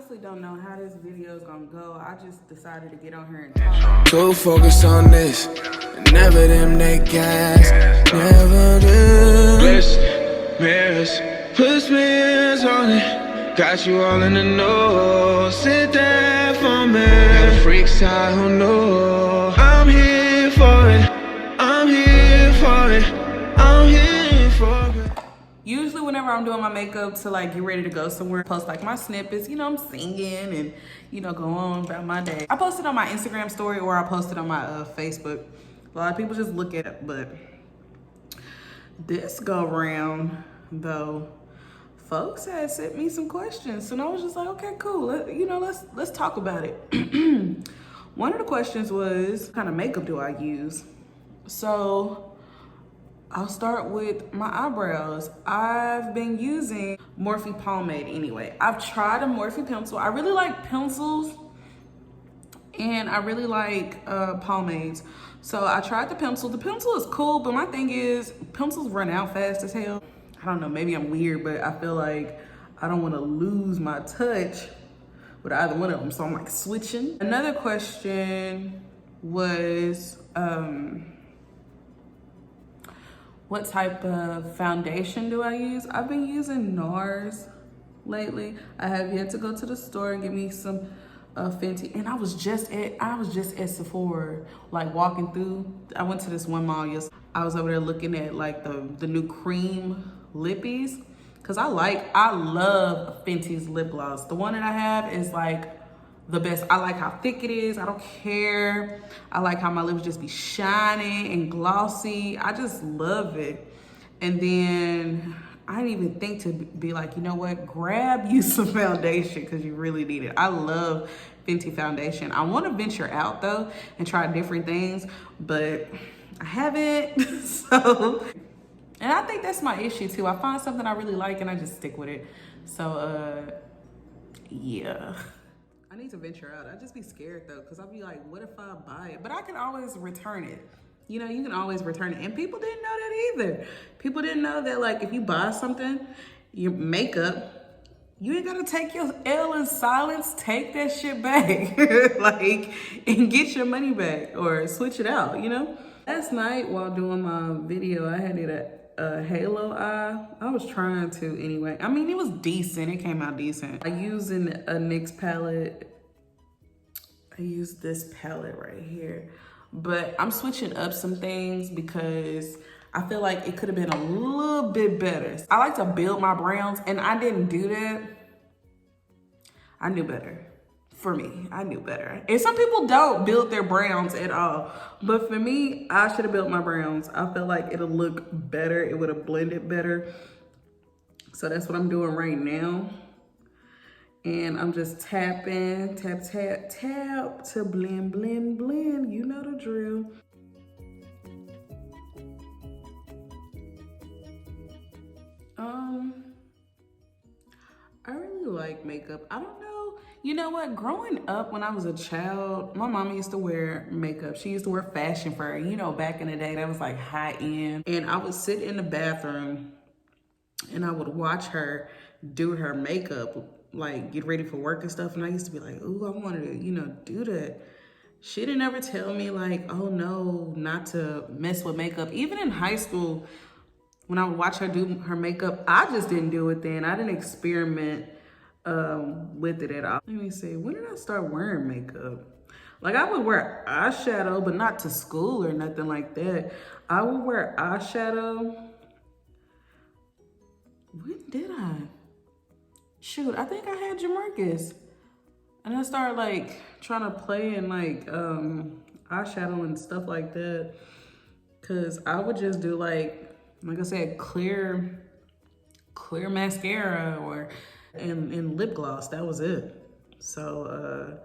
honestly don't know how this video is gonna go. I just decided to get on here and talk. To focus on this, never them they gas, never them. Bliss, mirrors, put spins on it. Got you all in the know. Sit there for me. The freaks I don't know. I'm here for it. I'm here for it. I'm here for it. Usually whenever I'm doing my makeup to like get ready to go somewhere, post like my snippets, you know, I'm singing and, you know, go on about my day. I post it on my Instagram story or I post it on my Facebook. A lot of people just look at it, but this go round though, folks had sent me some questions and I was just like, okay, cool. Let's talk about it. One of the questions was, what kind of makeup do I use? So I'll start with my eyebrows. I've been using Morphe pomade anyway. I've tried a Morphe pencil. I really like pencils and I really like pomades. So I tried the pencil. The pencil is cool, but my thing is pencils run out fast as hell. I don't know, maybe I'm weird, but I feel like I don't want to lose my touch with either one of them. So I'm like switching. Another question was, what type of foundation do I use? I've been using NARS lately. I have yet to go to the store and get me some Fenty. And I was just at Sephora, like walking through. I went to this one mall yesterday. I was over there looking at like the new cream lippies. Cause I love Fenty's lip gloss. The one that I have is like the best. I like how thick it is. I don't care. I like how my lips just be shining and glossy. I just love it. And then I didn't even think to be like, you know what? Grab you some foundation because you really need it. I love Fenty foundation. I want to venture out though and try different things, but I haven't. And I think that's my issue too. I find something I really like and I just stick with it. So, yeah. I need to venture out. I just be scared though, because I'll be like, what if I buy it? But I can always return it. You know, you can always return it. And people didn't know that either. People didn't know that like if you buy something, your makeup, you ain't gotta take your L in silence. Take that shit back. Like, and get your money back or switch it out, you know? Last night while doing my video, I had it a halo eye. I was trying to anyway. I mean, it was decent. It came out decent. I used a NYX palette. I used this palette right here. But I'm switching up some things because I feel like it could have been a little bit better. I like to build my browns and I didn't do that. I knew better. For me, I knew better. And some people don't build their browns at all. But for me, I should have built my browns. I felt like it'll look better. It would have blended better. So that's what I'm doing right now. And I'm just tapping, tap, tap, tap to blend, blend, blend. You know the drill. I really like makeup. I don't know. You know what? Growing up when I was a child, my mama used to wear makeup. She used to wear fashion fur. You know, back in the day, that was like high end. And I would sit in the bathroom and I would watch her do her makeup, like get ready for work and stuff. And I used to be like, ooh, I wanted to, you know, do that. She didn't ever tell me like, oh no, not to mess with makeup. Even in high school, when I would watch her do her makeup, I just didn't do it then. I didn't experiment with it at all. Let me see, when did I start wearing makeup? Like I would wear eyeshadow, but not to school or nothing like that. I would wear eyeshadow. When did I? Shoot, I think I had Jamarcus. And I started like trying to play in like eyeshadow and stuff like that. Cause I would just do like I said, clear mascara and lip gloss. That was it. So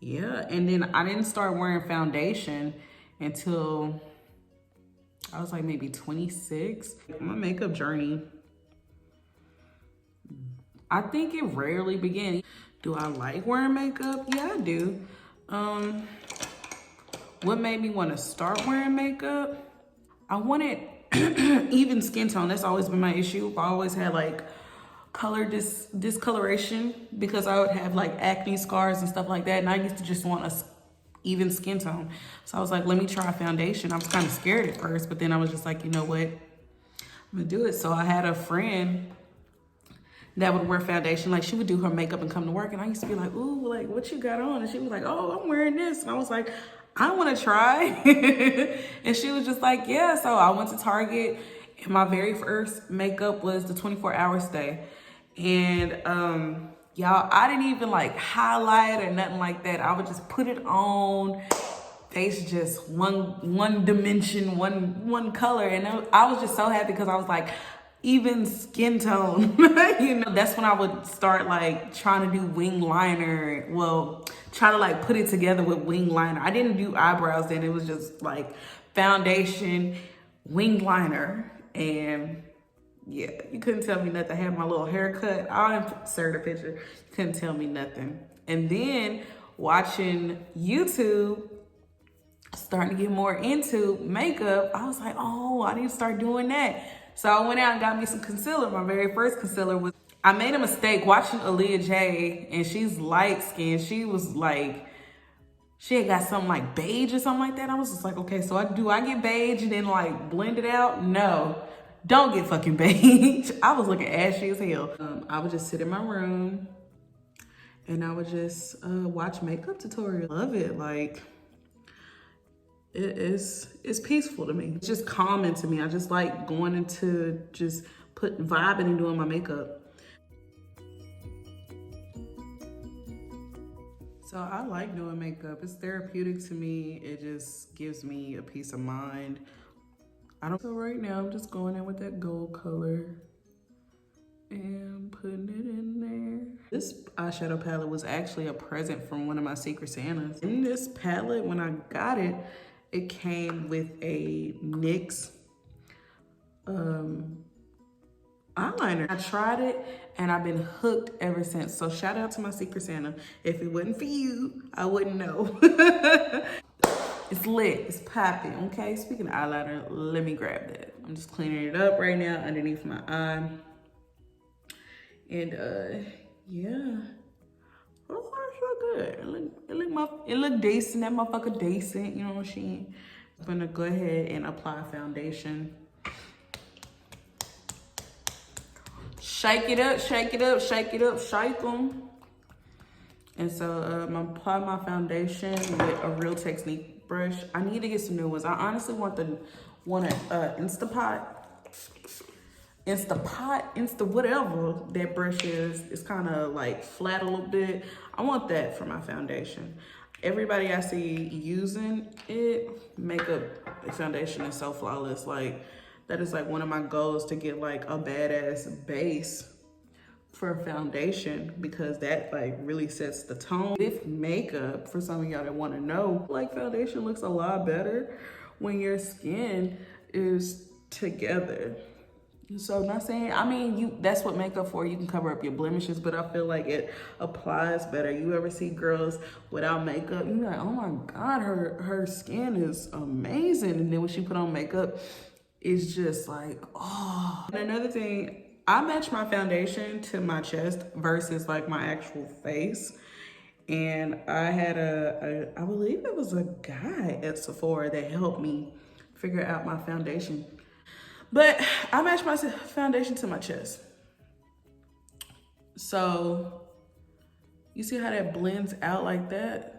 yeah. And then I didn't start wearing foundation until I was like maybe 26. My makeup journey, I think it rarely began. Do I like wearing makeup? Yeah, I do. What made me want to start wearing makeup? I wanted even skin tone. That's always been my issue. I always had like color discoloration because I would have like acne scars and stuff like that. And I used to just want a even skin tone. So I was like, let me try a foundation. I was kind of scared at first, but then I was just like, you know what? I'm gonna do it. So I had a friend that would wear foundation. Like she would do her makeup and come to work. And I used to be like, ooh, like what you got on? And she was like, oh, I'm wearing this. And I was like, I want to try. And she was just like, yeah. So I went to Target and my very first makeup was the 24-hour stay. And y'all, I didn't even like highlight or nothing like that. I would just put it on. Face just one dimension, one color. And I was just so happy because I was like, even skin tone. You know, that's when I would start like trying to do wing liner. Well, try to like put it together with wing liner. I didn't do eyebrows then. It was just like foundation, wing liner. And yeah, you couldn't tell me nothing. I had my little haircut. I'll insert a picture. You couldn't tell me nothing. And then watching YouTube, starting to get more into makeup, I was like, oh, I need to start doing that. So I went out and got me some concealer. My very first concealer was, I made a mistake watching Aaliyah J, and she's light skinned. She was like, she had got something like beige or something like that. I was just like, okay, so I get beige and then like blend it out? No, don't get fucking beige. I was looking ashy as hell. I would just sit in my room and I would just watch makeup tutorials. Love it. Like, it's peaceful to me. It's just calming to me. I just like going into just vibing and doing my makeup. So I like doing makeup. It's therapeutic to me. It just gives me a peace of mind. So right now I'm just going in with that gold color and putting it in there. This eyeshadow palette was actually a present from one of my Secret Santas. In this palette, when I got it, it came with a NYX eyeliner. I tried it and I've been hooked ever since. So shout out to my Secret Santa. If it wasn't for you, I wouldn't know. It's lit, it's popping, okay? Speaking of eyeliner, let me grab that. I'm just cleaning it up right now underneath my eye. And yeah. Oh, it's so good. It look decent. That motherfucker decent, you know what I'm saying? I'm gonna go ahead and apply foundation. Shake it up, shake it up, shake it up, shake them. And so I'm gonna apply my foundation with a Real Technique brush. I need to get some new ones. I honestly want an Instapot, whatever that brush is. It's kind of like flat a little bit. I want that for my foundation. Everybody I see using it, makeup foundation is so flawless. Like, that is like one of my goals, to get like a badass base for a foundation, because that like really sets the tone. With makeup, for some of y'all that want to know, like foundation looks a lot better when your skin is together. So not saying, I mean, that's what makeup for. You can cover up your blemishes, but I feel like it applies better. You ever see girls without makeup, you're like, oh my God, her skin is amazing. And then when she put on makeup, it's just like, oh. And another thing, I match my foundation to my chest versus like my actual face. And I had I believe it was a guy at Sephora that helped me figure out my foundation. But I match my foundation to my chest. So you see how that blends out like that?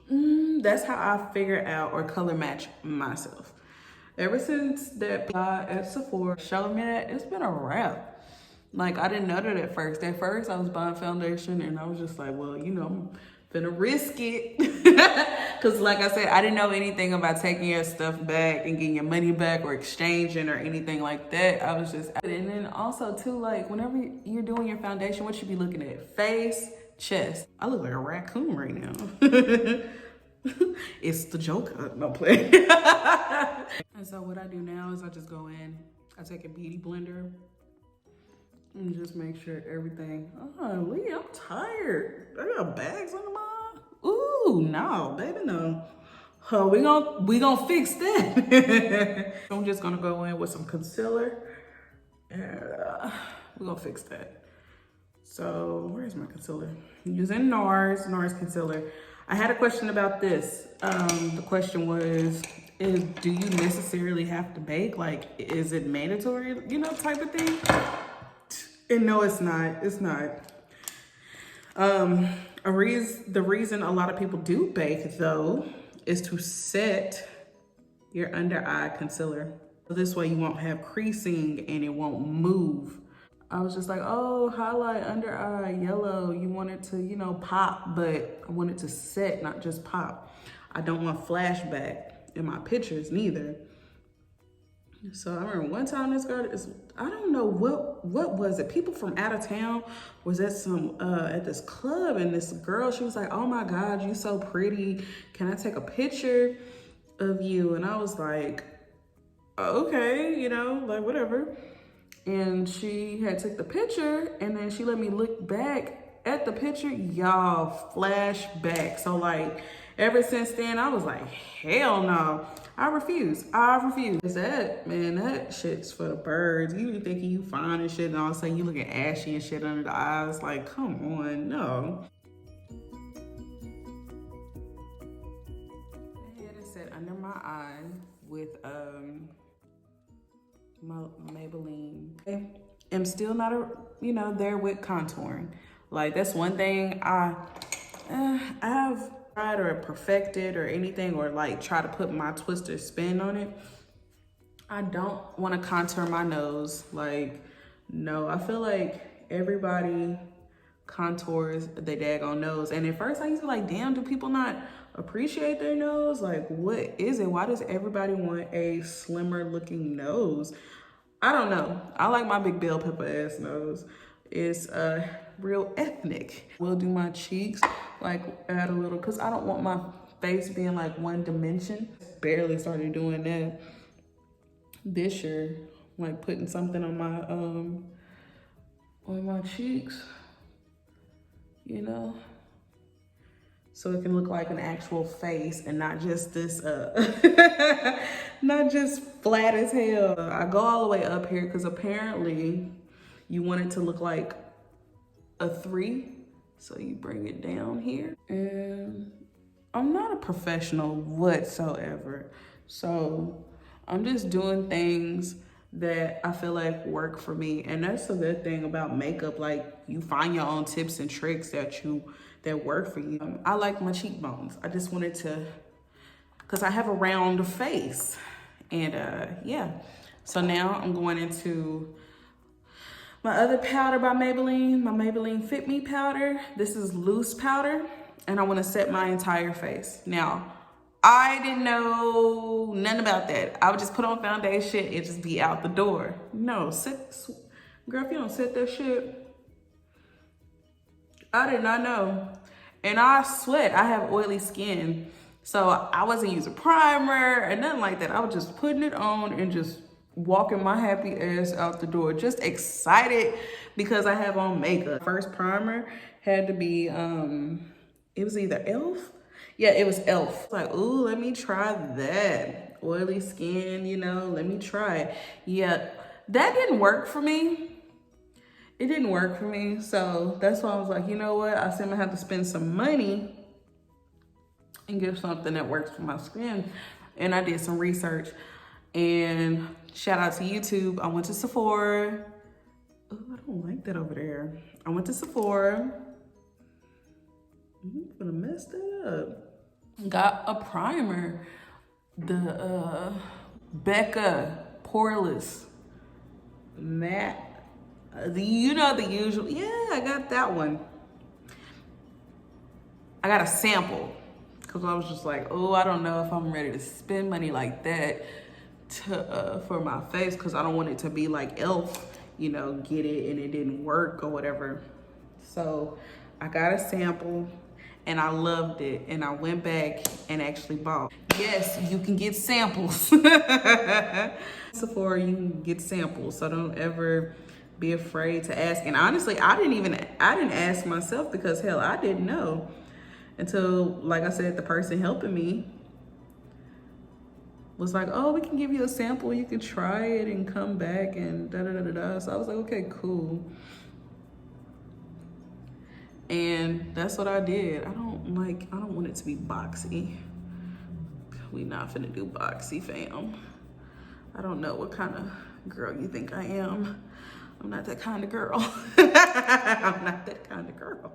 That's how I figure out or color match myself. Ever since that guy at Sephora showed me that, it's been a wrap. Like, I didn't know that at first. At first, I was buying foundation and I was just like, well, you know, I'm finna risk it. Because like I said, I didn't know anything about taking your stuff back and getting your money back or exchanging or anything like that. I was just, and then also too, like, whenever you're doing your foundation, what you be looking at? Face, chest. I look like a raccoon right now. It's the Joker. No play. And so what I do now is I just go in, I take a beauty blender and just make sure everything. Oh, Lee, I'm tired. I got bags under my eye. Ooh, no, baby, no. Oh, we gonna fix that. I'm just gonna go in with some concealer We're gonna fix that. So where's my concealer? I'm using NARS concealer. I had a question about this. The question was, do you necessarily have to bake? Like, is it mandatory, you know, type of thing? And no, it's not. It's not. The reason a lot of people do bake though is to set your under eye concealer. So this way you won't have creasing and it won't move. I was just like, oh, highlight under eye yellow. You want it to, you know, pop, but I want it to set, not just pop. I don't want flashback in my pictures neither. So I remember one time this girl I don't know what was it? People from out of town was at at this club, and this girl, she was like, oh my God, you so pretty. Can I take a picture of you? And I was like, okay, you know, like whatever. And she had took the picture, and then she let me look back at the picture. Y'all, flashback. So like ever since then, I was like, hell no. I refuse. That shit's for the birds. You be thinking you fine and shit, and all of a sudden you looking ashy and shit under the eyes. Like, come on, no. I had it set under my eye with my Maybelline. I'm still not there with contouring. Like, that's one thing I have tried or perfected or anything, or like try to put my twister spin on it. I don't want to contour my nose. Like, no, I feel like everybody contours their daggone nose. And at first I used to like, damn, do people not appreciate their nose? Like, what is it? Why does everybody want a slimmer looking nose? I don't know. I like my big bell pepper ass nose. It's real ethnic. We'll do my cheeks, like add a little, cause I don't want my face being like one dimension. Barely started doing that this year, like putting something on my cheeks, you know, so it can look like an actual face and not just this, not just flat as hell. I go all the way up here because apparently you want it to look like a 3. So you bring it down here. And I'm not a professional whatsoever. So I'm just doing things that I feel like work for me. And that's the good thing about makeup. Like, you find your own tips and tricks that work for you. I like my cheekbones. I just wanted to, cause I have a round face. And yeah. So now I'm going into my other powder by Maybelline, my Maybelline Fit Me powder. This is loose powder, and I wanna set my entire face. Now, I didn't know nothing about that. I would just put on foundation and just be out the door. No, girl, if you don't set that shit, I did not know. And I sweat, I have oily skin. So I wasn't using primer and nothing like that. I was just putting it on and just walking my happy ass out the door, just excited because I have on makeup. First primer had to be, it was either e.l.f. Yeah, it was e.l.f. Like, ooh, let me try that. Oily skin, you know, let me try it. Yeah, that didn't work for me. It didn't work for me. So that's why I was like, you know what? I seem to have to spend some money and get something that works for my skin. And I did some research. And shout out to YouTube. I went to Sephora. Oh, I don't like that over there. I went to Sephora. I'm gonna mess that up. Got a primer. The Becca Poreless Matte. The usual. Yeah, I got that one. I got a sample because I was just like, oh, I don't know if I'm ready to spend money like that for my face, because I don't want it to be like e.l.f., you know, get it and it didn't work or whatever. So I got a sample and I loved it, and I went back and actually bought. Yes, you can get samples. Sephora, you can get samples, so don't ever be afraid to ask. And honestly, I didn't ask myself, because hell, I didn't know until, like I said, the person helping me was like, oh, we can give you a sample, you can try it and come back and da da da da da. So I was like, okay, cool. And that's what I did. I don't want it to be boxy. We not finna do boxy, fam. I don't know what kind of girl you think I am. I'm not that kind of girl. I'm not that kind of girl.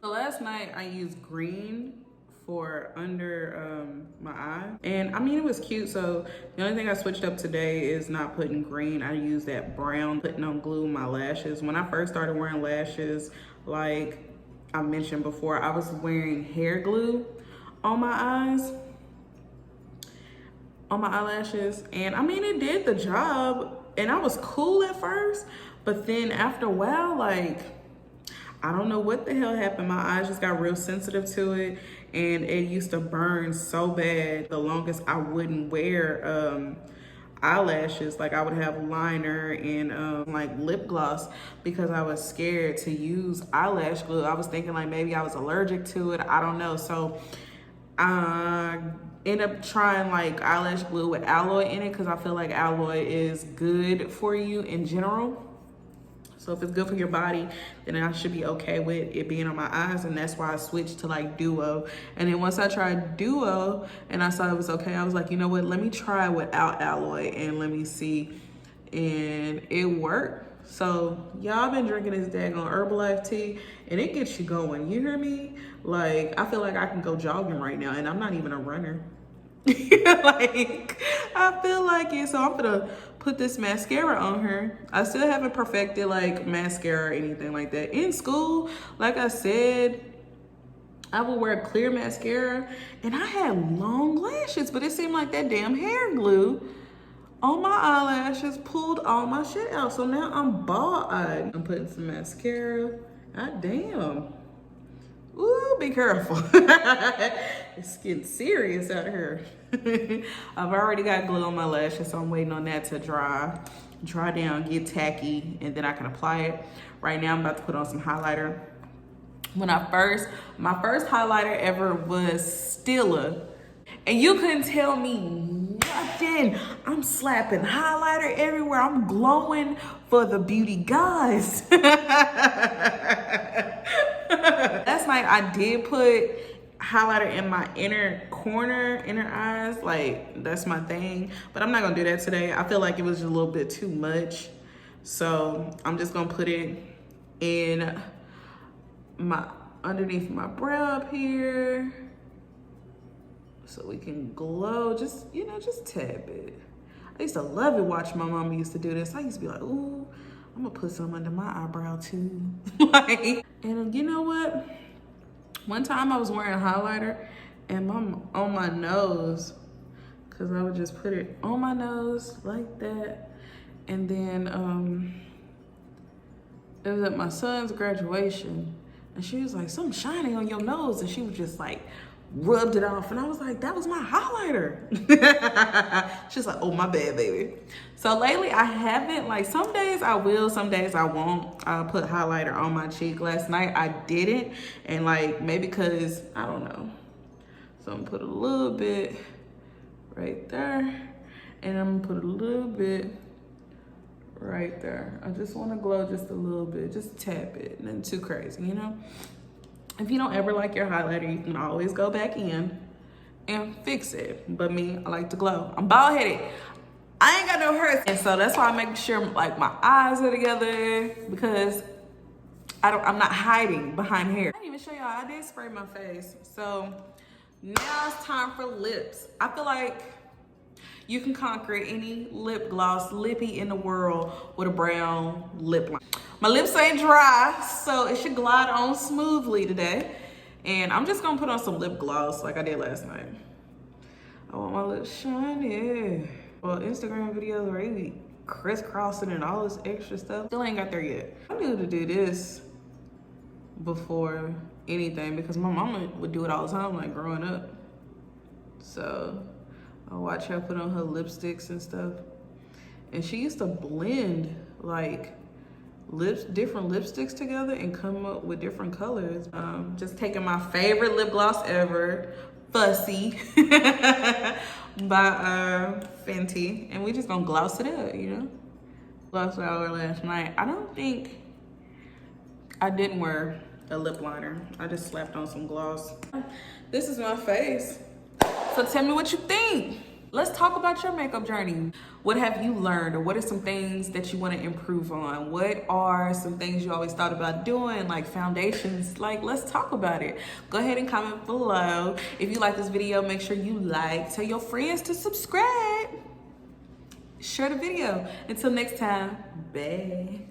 So last night I used green for under my eye. And I mean, it was cute. So the only thing I switched up today is not putting green. I use that brown, putting on glue my lashes. When I first started wearing lashes, like I mentioned before, I was wearing hair glue on my eyes, on my eyelashes. And I mean, it did the job. And I was cool at first, but then after a while, like, I don't know what the hell happened. My eyes just got real sensitive to it, and it used to burn so bad. The longest I wouldn't wear eyelashes, like I would have liner and like lip gloss because I was scared to use eyelash glue. I was thinking like maybe I was allergic to it. I don't know. So I end up trying like eyelash glue with alloy in it because I feel like alloy is good for you in general. So if it's good for your body, then I should be okay with it being on my eyes. And that's why I switched to like Duo. And then once I tried Duo and I saw it was okay, I was like, you know what, let me try without alloy and let me see. And it worked. So y'all been drinking this daggone Herbalife tea and it gets you going, you hear me? Like, I feel like I can go jogging right now and I'm not even a runner. Like, I feel like it. So I'm gonna put this mascara on her. I still haven't perfected like mascara or anything like that. In school, like I said, I would wear clear mascara and I had long lashes, but it seemed like that damn hair glue on my eyelashes pulled all my shit out. So now I'm bald-eyed. I'm putting some mascara. God damn. Ooh, be careful. It's getting serious out here. I've already got glue on my lashes, so I'm waiting on that to dry down, get tacky, and then I can apply it. Right now, I'm about to put on some highlighter. My first highlighter ever was Stila. And you couldn't tell me nothing. I'm slapping highlighter everywhere. I'm glowing for the beauty guys. Last night I did put highlighter in my inner eyes. Like, that's my thing. But I'm not gonna do that today. I feel like it was just a little bit too much. So I'm just gonna put it in underneath my brow up here. So we can glow, just, you know, just tap it. I used to love it watching my mama used to do this. I used to be like, ooh, I'm gonna put some under my eyebrow too. Like, and you know what? One time I was wearing a highlighter and on my nose, cause I would just put it on my nose like that. And then it was at my son's graduation and she was like, something shiny on your nose. And she was just like, rubbed it off and I was like, that was my highlighter. She's like, oh, my bad, baby. So lately I haven't, like, some days I will, some days I won't. I'll put highlighter on my cheek. Last night I didn't, and like maybe because I don't know. So I'm gonna put a little bit right there and I'm gonna put a little bit right there. I just want to glow just a little bit, just tap it, nothing too crazy, you know. If you don't ever like your highlighter, you can always go back in and fix it. But me, I like to glow. I'm bald-headed. I ain't got no hair. And so that's why I make sure like my eyes are together because I'm not hiding behind hair. I didn't even show y'all, I did spray my face. So now it's time for lips. I feel like you can conquer any lip gloss, lippy in the world with a brown lip line. My lips ain't dry, so it should glide on smoothly today. And I'm just gonna put on some lip gloss like I did last night. I want my lips shiny. Well, Instagram videos where they be crisscrossing and all this extra stuff. Still ain't got there yet. I knew to do this before anything because my mama would do it all the time, like growing up. So I watch her put on her lipsticks and stuff. And she used to blend like different lipsticks together and come up with different colors. Just taking my favorite lip gloss ever Fussy by Fenty, and we just gonna gloss it up, you know. Gloss it over last night. I don't think I didn't wear a lip liner. I just slapped on some gloss. This is my face. So tell me what you think. Let's talk about your makeup journey. What have you learned, or what are some things that you want to improve on? What are some things you always thought about doing, like foundations? Like, let's talk about it. Go ahead and comment below. If you like this video, make sure you like, tell your friends to subscribe, share the video. Until next time, bye.